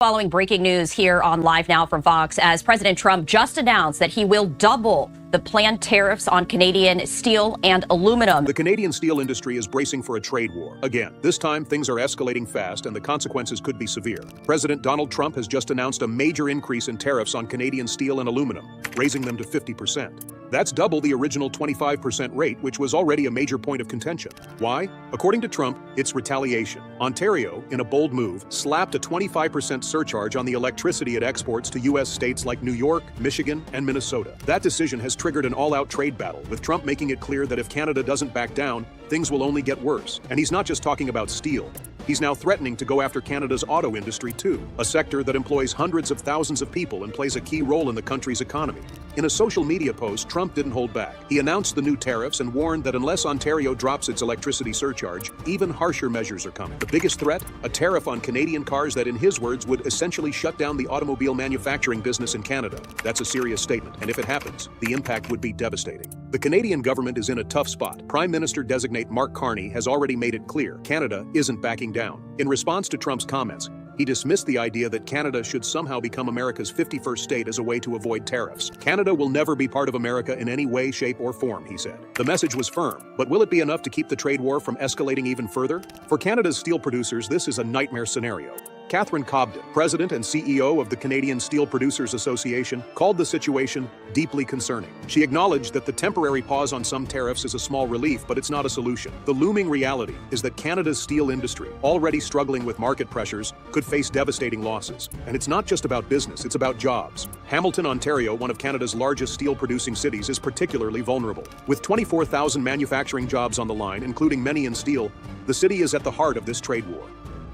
Following breaking news here on Live Now from Fox, as President Trump just announced that he will double the planned tariffs on Canadian steel and aluminum. The Canadian steel industry is bracing for a trade war. Again, this time things are escalating fast and the consequences could be severe. President Donald Trump has just announced a major increase in tariffs on Canadian steel and aluminum, raising them to 50%. That's double the original 25% rate, which was already a major point of contention. Why? According to Trump, it's retaliation. Ontario, in a bold move, slapped a 25% surcharge on the electricity it exports to U.S. states like New York, Michigan, and Minnesota. That decision has triggered an all-out trade battle, with Trump making it clear that if Canada doesn't back down, things will only get worse. And he's not just talking about steel. He's now threatening to go after Canada's auto industry too, a sector that employs hundreds of thousands of people and plays a key role in the country's economy. In a social media post, Trump didn't hold back. He announced the new tariffs and warned that unless Ontario drops its electricity surcharge, even harsher measures are coming. The biggest threat? A tariff on Canadian cars that, in his words, would essentially shut down the automobile manufacturing business in Canada. That's a serious statement, and if it happens, the impact would be devastating. The Canadian government is in a tough spot. Prime Minister-designate Mark Carney has already made it clear Canada isn't backing down. In response to Trump's comments, he dismissed the idea that Canada should somehow become America's 51st state as a way to avoid tariffs. Canada will never be part of America in any way, shape, or form, he said. The message was firm, but will it be enough to keep the trade war from escalating even further? For Canada's steel producers, this is a nightmare scenario. Catherine Cobden, president and CEO of the Canadian Steel Producers Association, called the situation deeply concerning. She acknowledged that the temporary pause on some tariffs is a small relief, but it's not a solution. The looming reality is that Canada's steel industry, already struggling with market pressures, could face devastating losses. And it's not just about business, it's about jobs. Hamilton, Ontario, one of Canada's largest steel-producing cities, is particularly vulnerable. With 24,000 manufacturing jobs on the line, including many in steel, the city is at the heart of this trade war.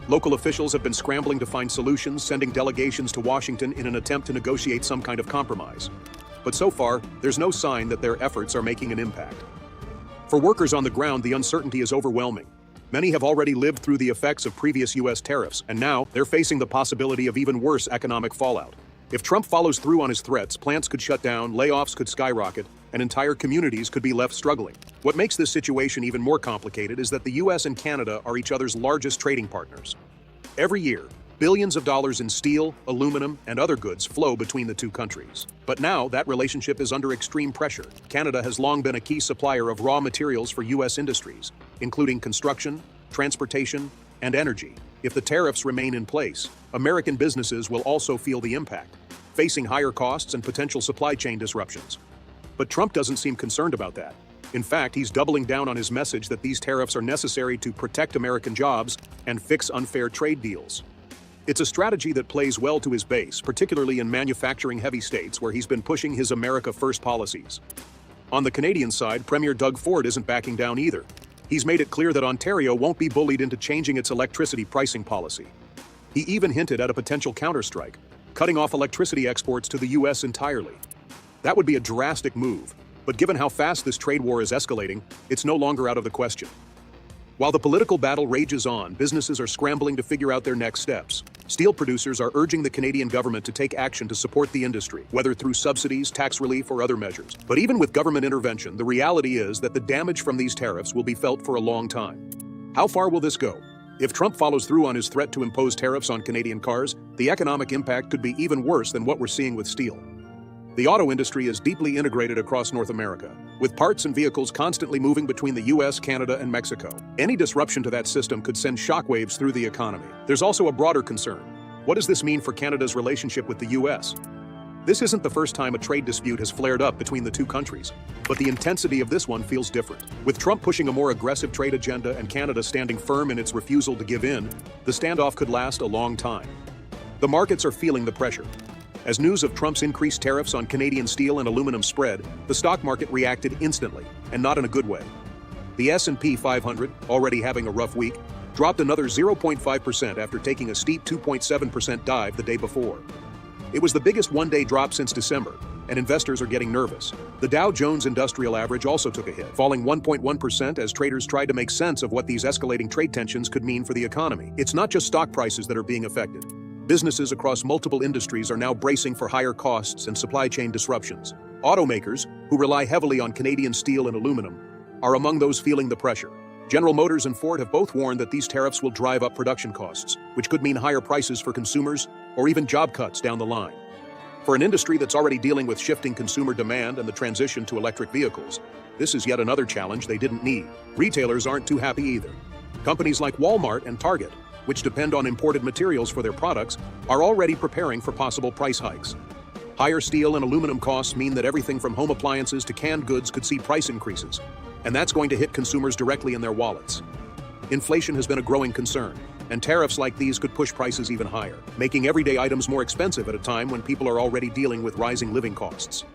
Local officials have been scrambling to find solutions, sending delegations to Washington in an attempt to negotiate some kind of compromise. But so far, there's no sign that their efforts are making an impact. For workers on the ground, the uncertainty is overwhelming. Many have already lived through the effects of previous U.S. tariffs, and now they're facing the possibility of even worse economic fallout. If Trump follows through on his threats, plants could shut down, layoffs could skyrocket, and entire communities could be left struggling. What makes this situation even more complicated is that the U.S. and Canada are each other's largest trading partners. Every year, billions of dollars in steel, aluminum, and other goods flow between the two countries. But now, that relationship is under extreme pressure. Canada has long been a key supplier of raw materials for U.S. industries, including construction, transportation, and energy. If the tariffs remain in place, American businesses will also feel the impact, facing higher costs and potential supply chain disruptions. But Trump doesn't seem concerned about that. In fact, he's doubling down on his message that these tariffs are necessary to protect American jobs and fix unfair trade deals. It's a strategy that plays well to his base, particularly in manufacturing-heavy states where he's been pushing his America First policies. On the Canadian side, Premier Doug Ford isn't backing down either. He's made it clear that Ontario won't be bullied into changing its electricity pricing policy. He even hinted at a potential counterstrike, cutting off electricity exports to the U.S. entirely. That would be a drastic move, but given how fast this trade war is escalating, it's no longer out of the question. While the political battle rages on, businesses are scrambling to figure out their next steps. Steel producers are urging the Canadian government to take action to support the industry, whether through subsidies, tax relief, or other measures. But even with government intervention, the reality is that the damage from these tariffs will be felt for a long time. How far will this go? If Trump follows through on his threat to impose tariffs on Canadian cars, the economic impact could be even worse than what we're seeing with steel. The auto industry is deeply integrated across North America, with parts and vehicles constantly moving between the U.S., Canada, and Mexico. Any disruption to that system could send shockwaves through the economy. There's also a broader concern. What does this mean for Canada's relationship with the U.S.? This isn't the first time a trade dispute has flared up between the two countries, but the intensity of this one feels different. With Trump pushing a more aggressive trade agenda and Canada standing firm in its refusal to give in, the standoff could last a long time. The markets are feeling the pressure. As news of Trump's increased tariffs on Canadian steel and aluminum spread, the stock market reacted instantly, and not in a good way. The S&P 500, already having a rough week, dropped another 0.5% after taking a steep 2.7% dive the day before. It was the biggest one-day drop since December, and investors are getting nervous. The Dow Jones Industrial Average also took a hit, falling 1.1% as traders tried to make sense of what these escalating trade tensions could mean for the economy. It's not just stock prices that are being affected. Businesses across multiple industries are now bracing for higher costs and supply chain disruptions. Automakers, who rely heavily on Canadian steel and aluminum, are among those feeling the pressure. General Motors and Ford have both warned that these tariffs will drive up production costs, which could mean higher prices for consumers or even job cuts down the line. For an industry that's already dealing with shifting consumer demand and the transition to electric vehicles, this is yet another challenge they didn't need. Retailers aren't too happy either. Companies like Walmart and Target, which depend on imported materials for their products, are already preparing for possible price hikes. Higher steel and aluminum costs mean that everything from home appliances to canned goods could see price increases, and that's going to hit consumers directly in their wallets. Inflation has been a growing concern, and tariffs like these could push prices even higher, making everyday items more expensive at a time when people are already dealing with rising living costs.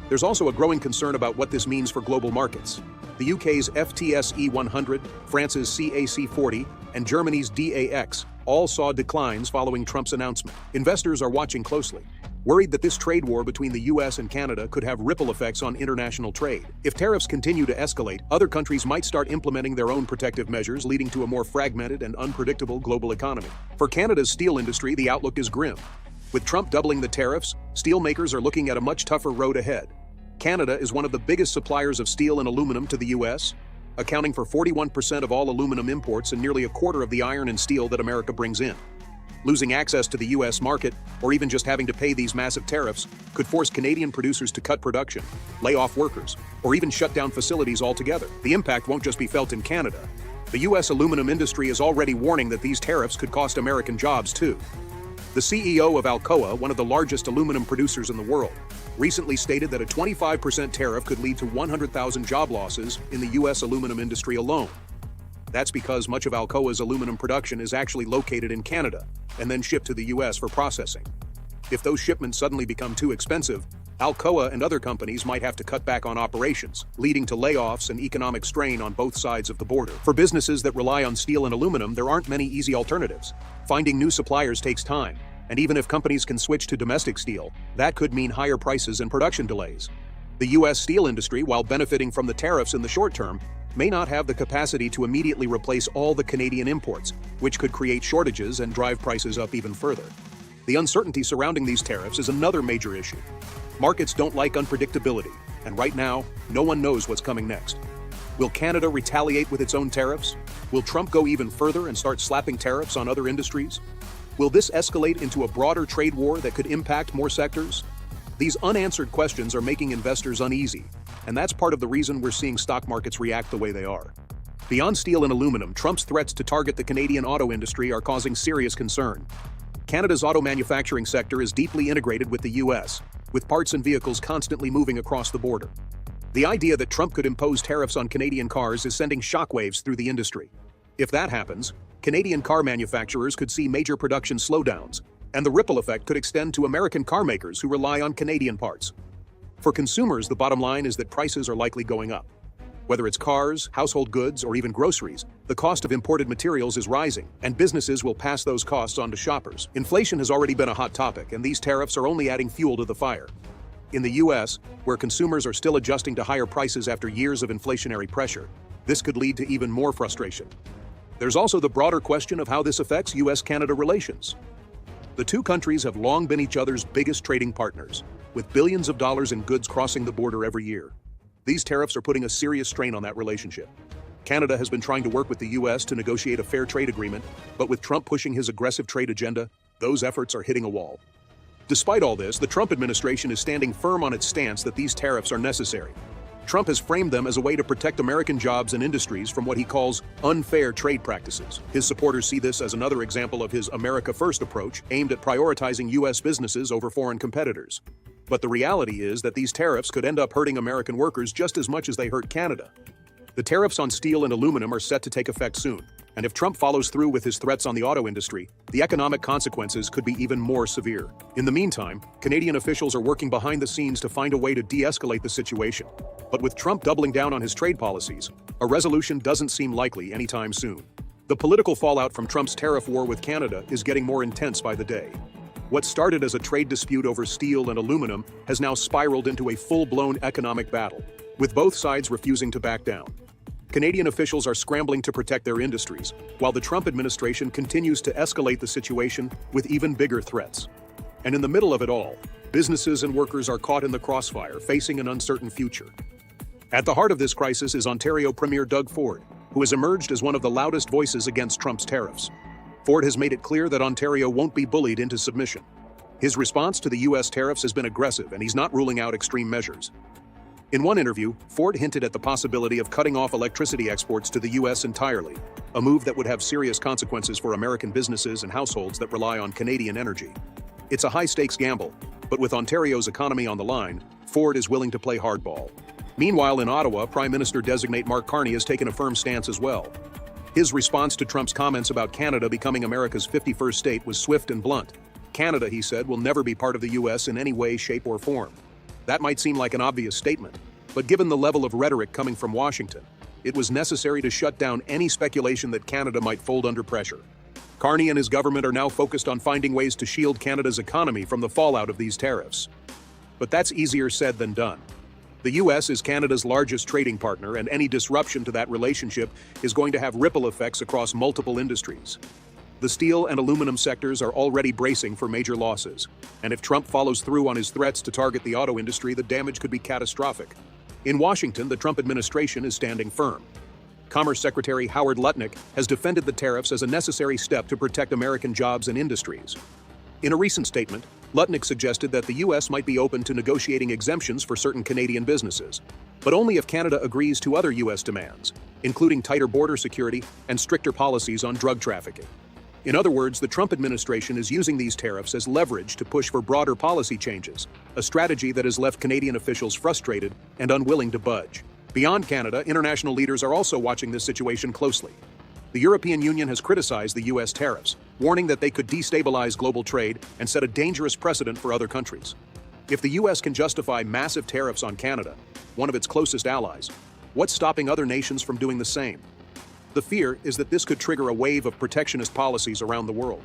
There's also a growing concern about what this means for global markets. The UK's FTSE 100, France's CAC 40, and Germany's DAX all saw declines following Trump's announcement. Investors are watching closely, worried that this trade war between the U.S. and Canada could have ripple effects on international trade. If tariffs continue to escalate, other countries might start implementing their own protective measures, leading to a more fragmented and unpredictable global economy. For Canada's steel industry, the outlook is grim. With Trump doubling the tariffs, steelmakers are looking at a much tougher road ahead. Canada is one of the biggest suppliers of steel and aluminum to the U.S., accounting for 41% of all aluminum imports and nearly a quarter of the iron and steel that America brings in. Losing access to the U.S. market, or even just having to pay these massive tariffs, could force Canadian producers to cut production, lay off workers, or even shut down facilities altogether. The impact won't just be felt in Canada. The U.S. aluminum industry is already warning that these tariffs could cost American jobs too. The CEO of Alcoa, one of the largest aluminum producers in the world, recently stated that a 25% tariff could lead to 100,000 job losses in the U.S. aluminum industry alone. That's because much of Alcoa's aluminum production is actually located in Canada and then shipped to the U.S. for processing. If those shipments suddenly become too expensive, Alcoa and other companies might have to cut back on operations, leading to layoffs and economic strain on both sides of the border. For businesses that rely on steel and aluminum, there aren't many easy alternatives. Finding new suppliers takes time, and even if companies can switch to domestic steel, that could mean higher prices and production delays. The U.S. steel industry, while benefiting from the tariffs in the short term, may not have the capacity to immediately replace all the Canadian imports, which could create shortages and drive prices up even further. The uncertainty surrounding these tariffs is another major issue. Markets don't like unpredictability, and right now, no one knows what's coming next. Will Canada retaliate with its own tariffs? Will Trump go even further and start slapping tariffs on other industries? Will this escalate into a broader trade war that could impact more sectors? These unanswered questions are making investors uneasy, and that's part of the reason we're seeing stock markets react the way they are. Beyond steel and aluminum, Trump's threats to target the Canadian auto industry are causing serious concern. Canada's auto manufacturing sector is deeply integrated with the U.S., with parts and vehicles constantly moving across the border. The idea that Trump could impose tariffs on Canadian cars is sending shockwaves through the industry. If that happens, Canadian car manufacturers could see major production slowdowns, and the ripple effect could extend to American car makers who rely on Canadian parts. For consumers, the bottom line is that prices are likely going up. Whether it's cars, household goods, or even groceries, the cost of imported materials is rising, and businesses will pass those costs on to shoppers. Inflation has already been a hot topic, and these tariffs are only adding fuel to the fire. In the U.S., where consumers are still adjusting to higher prices after years of inflationary pressure, this could lead to even more frustration. There's also the broader question of how this affects U.S. Canada relations. The two countries have long been each other's biggest trading partners, with billions of dollars in goods crossing the border every year. These tariffs are putting a serious strain on that relationship. Canada has been trying to work with the U.S. to negotiate a fair trade agreement, but with Trump pushing his aggressive trade agenda, those efforts are hitting a wall. Despite all this, the Trump administration is standing firm on its stance that these tariffs are necessary. Trump has framed them as a way to protect American jobs and industries from what he calls unfair trade practices. His supporters see this as another example of his America First approach, aimed at prioritizing U.S. businesses over foreign competitors. But the reality is that these tariffs could end up hurting American workers just as much as they hurt Canada. The tariffs on steel and aluminum are set to take effect soon, and if Trump follows through with his threats on the auto industry, the economic consequences could be even more severe. In the meantime, Canadian officials are working behind the scenes to find a way to de-escalate the situation. But with Trump doubling down on his trade policies, a resolution doesn't seem likely anytime soon. The political fallout from Trump's tariff war with Canada is getting more intense by the day. What started as a trade dispute over steel and aluminum has now spiraled into a full-blown economic battle, with both sides refusing to back down. Canadian officials are scrambling to protect their industries, while the Trump administration continues to escalate the situation with even bigger threats. And in the middle of it all, businesses and workers are caught in the crossfire, facing an uncertain future. At the heart of this crisis is Ontario Premier Doug Ford, who has emerged as one of the loudest voices against Trump's tariffs. Ford has made it clear that Ontario won't be bullied into submission. His response to the U.S. tariffs has been aggressive, and he's not ruling out extreme measures. In one interview, Ford hinted at the possibility of cutting off electricity exports to the U.S. entirely, a move that would have serious consequences for American businesses and households that rely on Canadian energy. It's a high-stakes gamble, but with Ontario's economy on the line, Ford is willing to play hardball. Meanwhile, in Ottawa, Prime Minister-designate Mark Carney has taken a firm stance as well. His response to Trump's comments about Canada becoming America's 51st state was swift and blunt. Canada, he said, will never be part of the U.S. in any way, shape, or form. That might seem like an obvious statement, but given the level of rhetoric coming from Washington, it was necessary to shut down any speculation that Canada might fold under pressure. Carney and his government are now focused on finding ways to shield Canada's economy from the fallout of these tariffs. But that's easier said than done. The U.S. is Canada's largest trading partner, and any disruption to that relationship is going to have ripple effects across multiple industries. The steel and aluminum sectors are already bracing for major losses, and if Trump follows through on his threats to target the auto industry, the damage could be catastrophic. In Washington, the Trump administration is standing firm. Commerce Secretary Howard Lutnick has defended the tariffs as a necessary step to protect American jobs and industries. In a recent statement, Lutnick suggested that the U.S. might be open to negotiating exemptions for certain Canadian businesses, but only if Canada agrees to other U.S. demands, including tighter border security and stricter policies on drug trafficking. In other words, the Trump administration is using these tariffs as leverage to push for broader policy changes, a strategy that has left Canadian officials frustrated and unwilling to budge. Beyond Canada, international leaders are also watching this situation closely. The European Union has criticized the U.S. tariffs, warning that they could destabilize global trade and set a dangerous precedent for other countries. If the U.S. can justify massive tariffs on Canada, one of its closest allies, what's stopping other nations from doing the same? The fear is that this could trigger a wave of protectionist policies around the world,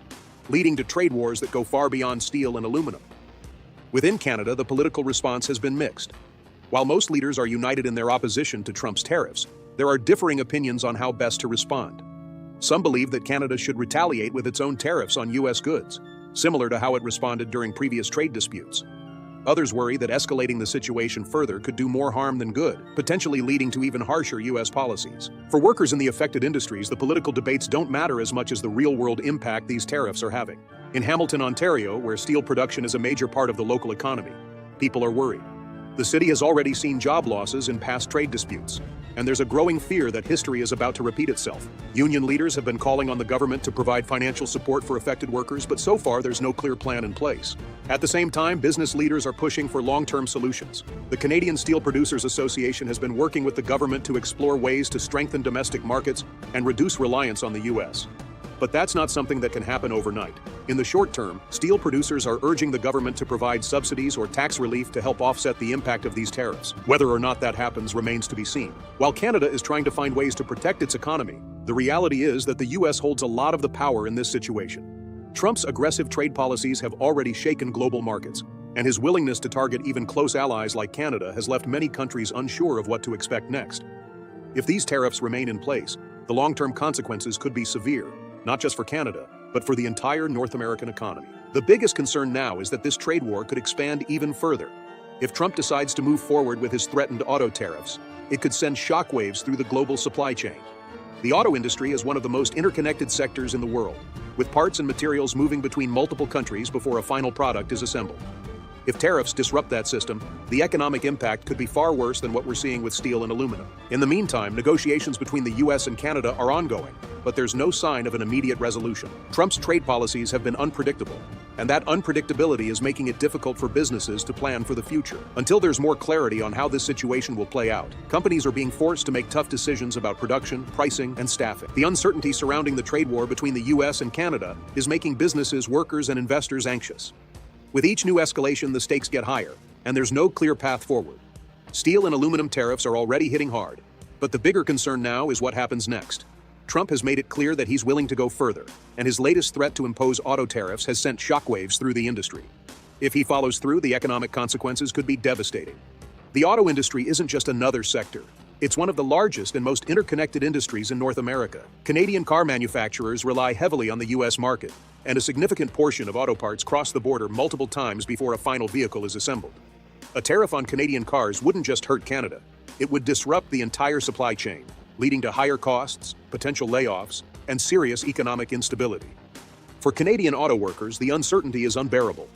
leading to trade wars that go far beyond steel and aluminum. Within Canada, the political response has been mixed. While most leaders are united in their opposition to Trump's tariffs, there are differing opinions on how best to respond. Some believe that Canada should retaliate with its own tariffs on U.S. goods, similar to how it responded during previous trade disputes. Others worry that escalating the situation further could do more harm than good, potentially leading to even harsher U.S. policies. For workers in the affected industries, the political debates don't matter as much as the real-world impact these tariffs are having. In Hamilton, Ontario, where steel production is a major part of the local economy, people are worried. The city has already seen job losses in past trade disputes, and there's a growing fear that history is about to repeat itself. Union leaders have been calling on the government to provide financial support for affected workers, but so far there's no clear plan in place. At the same time, business leaders are pushing for long-term solutions. The Canadian Steel Producers Association has been working with the government to explore ways to strengthen domestic markets and reduce reliance on the U.S. But that's not something that can happen overnight. In the short term, steel producers are urging the government to provide subsidies or tax relief to help offset the impact of these tariffs. Whether or not that happens remains to be seen. While Canada is trying to find ways to protect its economy, the reality is that the U.S. holds a lot of the power in this situation. Trump's aggressive trade policies have already shaken global markets, and his willingness to target even close allies like Canada has left many countries unsure of what to expect next. If these tariffs remain in place, the long-term consequences could be severe, not just for Canada, but for the entire North American economy. The biggest concern now is that this trade war could expand even further. If Trump decides to move forward with his threatened auto tariffs, it could send shockwaves through the global supply chain. The auto industry is one of the most interconnected sectors in the world, with parts and materials moving between multiple countries before a final product is assembled. If tariffs disrupt that system, the economic impact could be far worse than what we're seeing with steel and aluminum. In the meantime, negotiations between the U.S. and Canada are ongoing, but there's no sign of an immediate resolution. Trump's trade policies have been unpredictable, and that unpredictability is making it difficult for businesses to plan for the future. Until there's more clarity on how this situation will play out, companies are being forced to make tough decisions about production, pricing, and staffing. The uncertainty surrounding the trade war between the U.S. and Canada is making businesses, workers, and investors anxious. With each new escalation, the stakes get higher, and there's no clear path forward. Steel and aluminum tariffs are already hitting hard, but the bigger concern now is what happens next. Trump has made it clear that he's willing to go further, and his latest threat to impose auto tariffs has sent shockwaves through the industry. If he follows through, the economic consequences could be devastating. The auto industry isn't just another sector. It's one of the largest and most interconnected industries in North America. Canadian car manufacturers rely heavily on the U.S. market, and a significant portion of auto parts cross the border multiple times before a final vehicle is assembled. A tariff on Canadian cars wouldn't just hurt Canada, it would disrupt the entire supply chain, leading to higher costs, potential layoffs, and serious economic instability. For Canadian auto workers, the uncertainty is unbearable.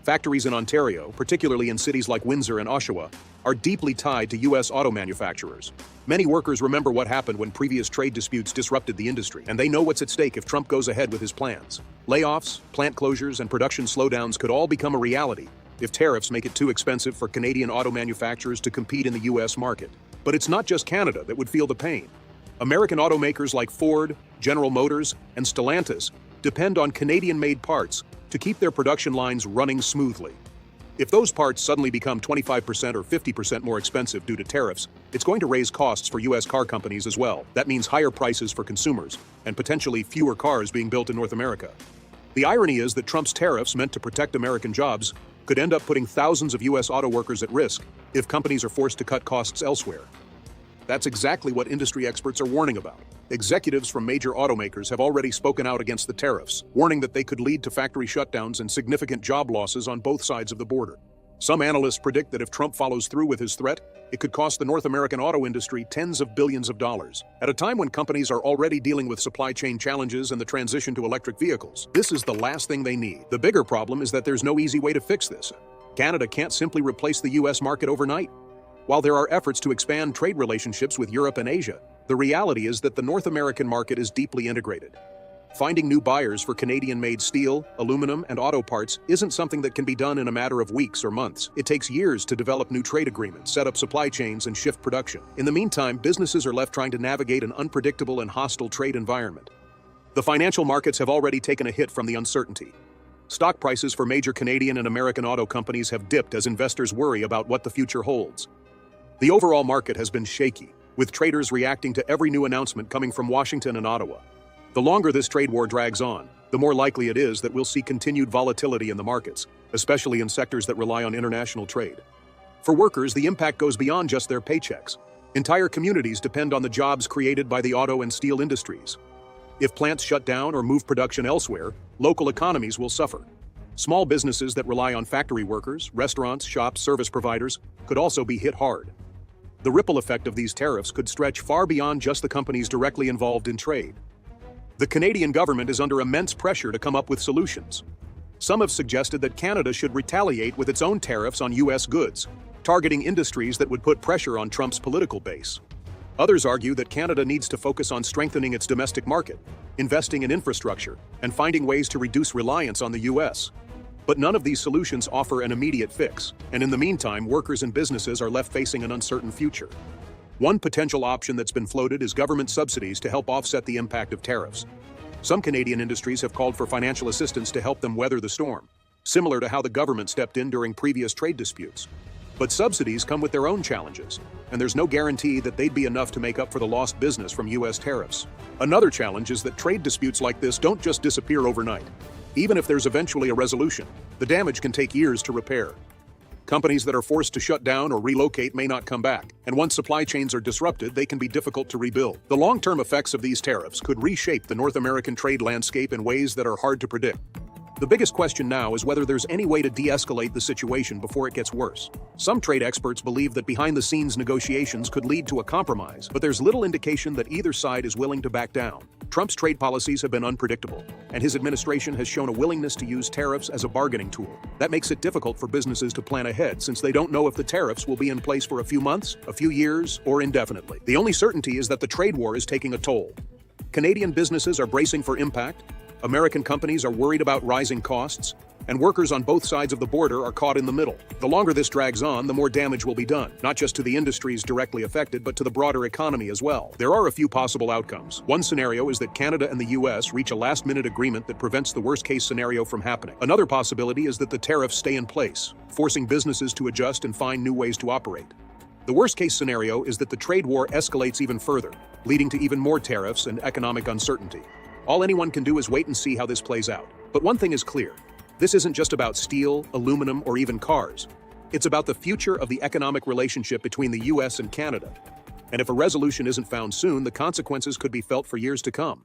Factories in Ontario, particularly in cities like Windsor and Oshawa, are deeply tied to U.S. auto manufacturers. Many workers remember what happened when previous trade disputes disrupted the industry, and they know what's at stake if Trump goes ahead with his plans. Layoffs, plant closures, and production slowdowns could all become a reality if tariffs make it too expensive for Canadian auto manufacturers to compete in the U.S. market. But it's not just Canada that would feel the pain. American automakers like Ford, General Motors, and Stellantis depend on Canadian-made parts to keep their production lines running smoothly. If those parts suddenly become 25% or 50% more expensive due to tariffs, it's going to raise costs for U.S. car companies as well. That means higher prices for consumers and potentially fewer cars being built in North America. The irony is that Trump's tariffs meant to protect American jobs could end up putting thousands of U.S. auto workers at risk if companies are forced to cut costs elsewhere. That's exactly what industry experts are warning about. Executives from major automakers have already spoken out against the tariffs, warning that they could lead to factory shutdowns and significant job losses on both sides of the border. Some analysts predict that if Trump follows through with his threat, it could cost the North American auto industry tens of billions of dollars. At a time when companies are already dealing with supply chain challenges and the transition to electric vehicles, this is the last thing they need. The bigger problem is that there's no easy way to fix this. Canada can't simply replace the U.S. market overnight. While there are efforts to expand trade relationships with Europe and Asia, the reality is that the North American market is deeply integrated. Finding new buyers for Canadian-made steel, aluminum, and auto parts isn't something that can be done in a matter of weeks or months. It takes years to develop new trade agreements, set up supply chains, and shift production. In the meantime, businesses are left trying to navigate an unpredictable and hostile trade environment. The financial markets have already taken a hit from the uncertainty. Stock prices for major Canadian and American auto companies have dipped as investors worry about what the future holds. The overall market has been shaky, with traders reacting to every new announcement coming from Washington and Ottawa. The longer this trade war drags on, the more likely it is that we'll see continued volatility in the markets, especially in sectors that rely on international trade. For workers, the impact goes beyond just their paychecks. Entire communities depend on the jobs created by the auto and steel industries. If plants shut down or move production elsewhere, local economies will suffer. Small businesses that rely on factory workers, restaurants, shops, service providers, could also be hit hard. The ripple effect of these tariffs could stretch far beyond just the companies directly involved in trade. The Canadian government is under immense pressure to come up with solutions. Some have suggested that Canada should retaliate with its own tariffs on U.S. goods, targeting industries that would put pressure on Trump's political base. Others argue that Canada needs to focus on strengthening its domestic market, investing in infrastructure, and finding ways to reduce reliance on the U.S. But none of these solutions offer an immediate fix, and in the meantime, workers and businesses are left facing an uncertain future. One potential option that's been floated is government subsidies to help offset the impact of tariffs. Some Canadian industries have called for financial assistance to help them weather the storm, similar to how the government stepped in during previous trade disputes. But subsidies come with their own challenges, and there's no guarantee that they'd be enough to make up for the lost business from U.S. tariffs. Another challenge is that trade disputes like this don't just disappear overnight. Even if there's eventually a resolution, the damage can take years to repair. Companies that are forced to shut down or relocate may not come back, and once supply chains are disrupted, they can be difficult to rebuild. The long-term effects of these tariffs could reshape the North American trade landscape in ways that are hard to predict. The biggest question now is whether there's any way to de-escalate the situation before it gets worse. Some trade experts believe that behind-the-scenes negotiations could lead to a compromise, but there's little indication that either side is willing to back down. Trump's trade policies have been unpredictable, and his administration has shown a willingness to use tariffs as a bargaining tool. That makes it difficult for businesses to plan ahead since they don't know if the tariffs will be in place for a few months, a few years, or indefinitely. The only certainty is that the trade war is taking a toll. Canadian businesses are bracing for impact, American companies are worried about rising costs, and workers on both sides of the border are caught in the middle. The longer this drags on, the more damage will be done, not just to the industries directly affected, but to the broader economy as well. There are a few possible outcomes. One scenario is that Canada and the U.S. reach a last-minute agreement that prevents the worst-case scenario from happening. Another possibility is that the tariffs stay in place, forcing businesses to adjust and find new ways to operate. The worst-case scenario is that the trade war escalates even further, leading to even more tariffs and economic uncertainty. All anyone can do is wait and see how this plays out. But one thing is clear. This isn't just about steel, aluminum, or even cars. It's about the future of the economic relationship between the U.S. and Canada. And if a resolution isn't found soon, the consequences could be felt for years to come.